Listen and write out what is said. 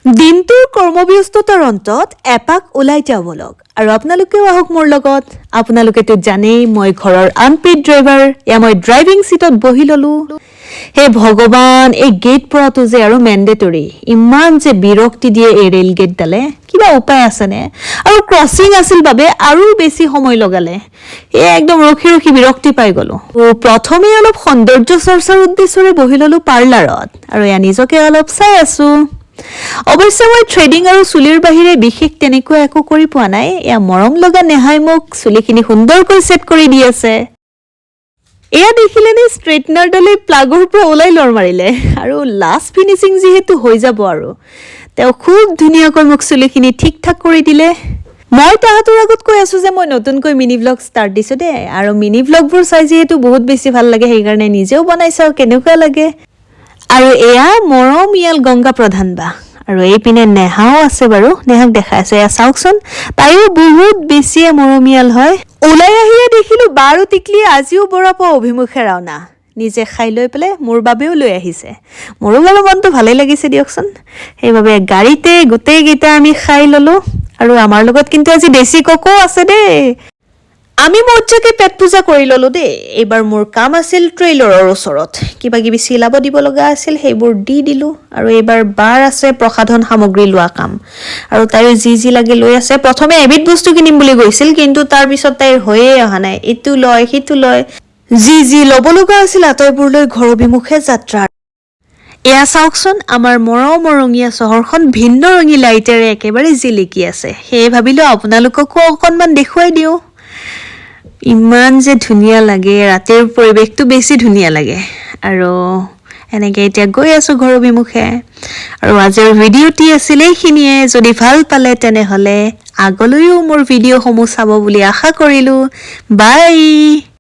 দিনটোৰ কৰ্মব্যস্ততাৰ অন্তত এপাক ওলাই যাওঁ বলক আৰু আপোনালোকেও আহক মোৰ লগত। আপোনালোকেতো জানেই মই ঘৰৰ আনপেইড ড্ৰাইভাৰ, মই ড্ৰাইভিং চিটত বহি ললো। হে ভগৱান, এই গেট পৰাটো যে আৰু মেণ্ডেটৰী, ইমান যে বিৰক্তি দিয়ে এই ৰেল গেটডালে। কিবা উপায় আছেনে? আৰু ক্ৰছিং আছিল বাবে আৰু বেছি সময় লগালে। একদম ৰখি ৰখি বিৰক্তি পাই গলো। প্ৰথমে অলপ সৌন্দৰ্য চৰ্চাৰ উদ্দেশ্যৰে বহি ললো পাৰ্লাৰত আৰু নিজকে অলপ চাই আছো। অৱশ্যে মই থ্ৰেডিং আৰু চুলিৰ বাহিৰে বিশেষ তেনেকুৱা একো কৰি পোৱা নাই। মৰম লগা নেহাই মোক চুলিখিনি সুন্দৰকৈ ছেট কৰি দি আছে। দেখিলেনে ষ্ট্ৰেইটনাৰডালে প্লাগৰ পৰা ওলাই লৰ মাৰিলে আৰু লাষ্ট ফিনিচিং যিহেতু হৈ যাব আৰু তেওঁ খুব ধুনীয়াকৈ মোক চুলিখিনি ঠিক ঠাক কৰি দিলে। মই তাহাঁতৰ আগত কৈ আছো যে মই নতুনকৈ মিনি ভ্লগ ষ্টাৰ্ট দিছো দেই, আৰু মিনি ভ্লগবোৰ চাই যিহেতু বহুত বেছি ভাল লাগে, সেইকাৰণে নিজেও বনাই চাওঁ কেনেকুৱা লাগে। আৰু মৰমীয়াল গংগা প্ৰধান বা, আৰু এইপিনে নেহাও আছে বাৰু, নেহাক দেখাই আছো। চাওকচোন, তাইও বহুত বেছিয়ে মৰমীয়াল হয়। ওলাই আহিয়ে দেখিলো বা আৰু টিকলিয়ে আজিও বৰাপা অভিমুখে ৰাওনা। নিজে খাই লৈ পেলাই মোৰ বাবেও লৈ আহিছে। মোৰো বাৰু মনটো ভালেই লাগিছে দিয়কচোন। সেইবাবে গাড়ীতে গোটেইকেইটা আমি খাই ললো। আৰু আমাৰ লগত কিন্তু আজি দেশী ককো আছে দেই। আমি মজ্জাকে পেট পূজা কৰি ললো দেই। এইবাৰ মোৰ কাম আছিল ট্ৰেইলাৰৰ ওচৰত, কিবা কিবি চিলাব দিব লগা আছিল, সেইবোৰ দি দিলো। আৰু এইবাৰ বাৰ আছে প্ৰসাধন সামগ্ৰী লোৱা কাম, আৰু তাইৰ যি লাগে লৈ আছে। প্ৰথমে এবিধ বস্তু কিনিম বুলি গৈছিল, কিন্তু তাৰ পিছত তাইৰ হৈয়ে অহা নাই, ইটো লয় সিটো লয়। যি ল'ব লগা আছিল আটাইবোৰ লৈ ঘৰ অভিমুখে যাত্ৰা। চাওকচোন, আমাৰ মৰমৰঙীয়া চহৰখন ভিন্ন ৰঙী লাইটেৰে একেবাৰে জিলিকি আছে। সেয়ে ভাবিলো আপোনালোককো অকণমান দেখুৱাই দিওঁ। ইমান যে ধুনীয়া লাগে, ৰাতিৰ পৰিৱেশটো বেছি ধুনীয়া লাগে। আৰু এনেকে এতিয়া গৈ আছো ঘৰ অভিমুখে। আৰু আজিৰ ভিডিঅ'টি আছিল এইখিনিয়ে। যদি ভাল পালে তেনেহ'লে আগলৈও মোৰ ভিডিঅ'সমূহ চাব বুলি আশা কৰিলো। বাই।